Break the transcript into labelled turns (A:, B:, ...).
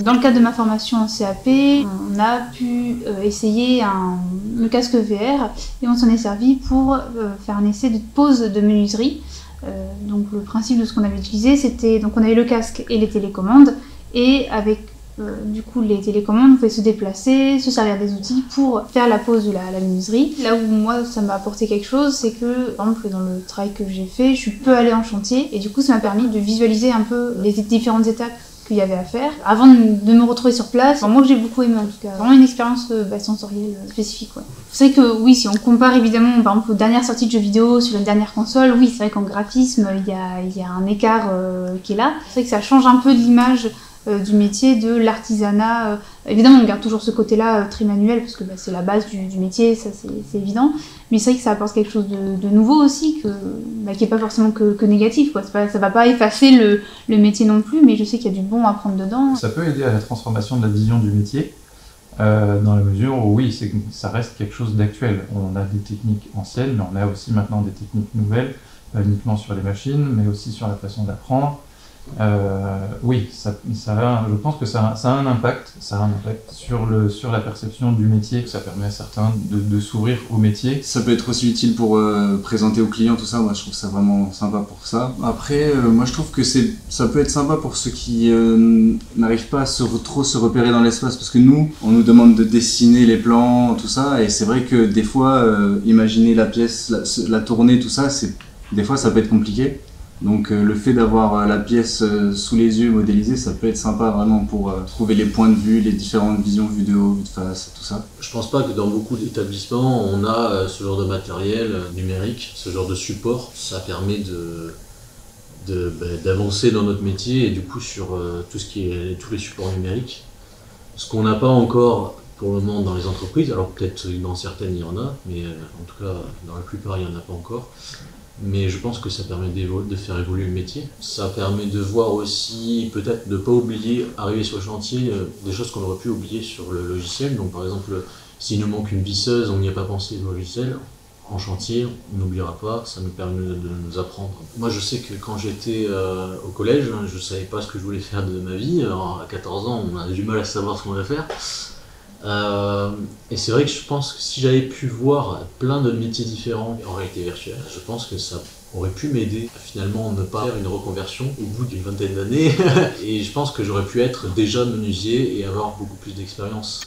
A: Dans le cadre de ma formation en CAP, on a pu essayer le casque VR et on s'en est servi pour faire un essai de pose de menuiserie. Donc le principe de ce qu'on avait utilisé, c'était donc on avait le casque et les télécommandes et avec du coup les télécommandes, on pouvait se déplacer, se servir des outils pour faire la pose de la menuiserie. Là où moi ça m'a apporté quelque chose, c'est que par exemple dans le travail que j'ai fait, je peux aller en chantier et du coup ça m'a permis de visualiser un peu les différentes étapes qu'il y avait à faire avant de me retrouver sur place. Enfin, moi que j'ai beaucoup aimé en tout cas, vraiment une expérience sensorielle spécifique. Ouais. C'est vrai que oui, si on compare évidemment par exemple aux dernières sorties de jeux vidéo sur une dernière console, oui c'est vrai qu'en graphisme il y a un écart qui est là. C'est vrai que ça change un peu l'image du métier, de l'artisanat. Évidemment, on garde toujours ce côté-là très manuel, parce que c'est la base du métier, ça c'est évident. Mais c'est vrai que ça apporte quelque chose de nouveau aussi, qui n'est pas forcément que négatif. Quoi. Ça ne va pas effacer le métier non plus, mais je sais qu'il y a du bon à prendre dedans.
B: Ça peut aider à la transformation de la vision du métier, dans la mesure où oui, ça reste quelque chose d'actuel. On a des techniques anciennes, mais on a aussi maintenant des techniques nouvelles, pas uniquement sur les machines, mais aussi sur la façon d'apprendre. Oui, je pense que ça a un impact sur la perception du métier. Ça permet à certains de s'ouvrir au métier.
C: Ça peut être aussi utile pour présenter aux clients, tout ça. Moi, je trouve ça vraiment sympa pour ça. Après, moi, je trouve que ça peut être sympa pour ceux qui n'arrivent pas à trop se repérer dans l'espace, parce que nous, on nous demande de dessiner les plans, tout ça, et c'est vrai que des fois, imaginer la pièce, la tournée, tout ça, des fois, ça peut être compliqué. Donc le fait d'avoir la pièce sous les yeux modélisée, ça peut être sympa vraiment pour trouver les points de vue, les différentes visions, vue de haut, vue de face, tout ça.
D: Je pense pas que dans beaucoup d'établissements, on a ce genre de matériel numérique, ce genre de support. Ça permet d'avancer dans notre métier et du coup sur tous les supports numériques. Ce qu'on n'a pas encore pour le moment dans les entreprises, alors peut-être dans certaines il y en a, mais en tout cas dans la plupart il n'y en a pas encore. Mais je pense que ça permet de faire évoluer le métier. Ça permet de voir aussi, peut-être de ne pas oublier, arriver sur le chantier, des choses qu'on aurait pu oublier sur le logiciel. Donc par exemple, s'il nous manque une visseuse, on n'y a pas pensé au logiciel. En chantier, on n'oubliera pas, ça nous permet de nous apprendre. Moi je sais que quand j'étais au collège, je ne savais pas ce que je voulais faire de ma vie. Alors, à 14 ans, on a du mal à savoir ce qu'on va faire. Et c'est vrai que je pense que si j'avais pu voir plein de métiers différents en réalité virtuelle, je pense que ça aurait pu m'aider à finalement ne pas faire une reconversion au bout d'une vingtaine d'années. Et je pense que j'aurais pu être déjà menuisier et avoir beaucoup plus d'expérience.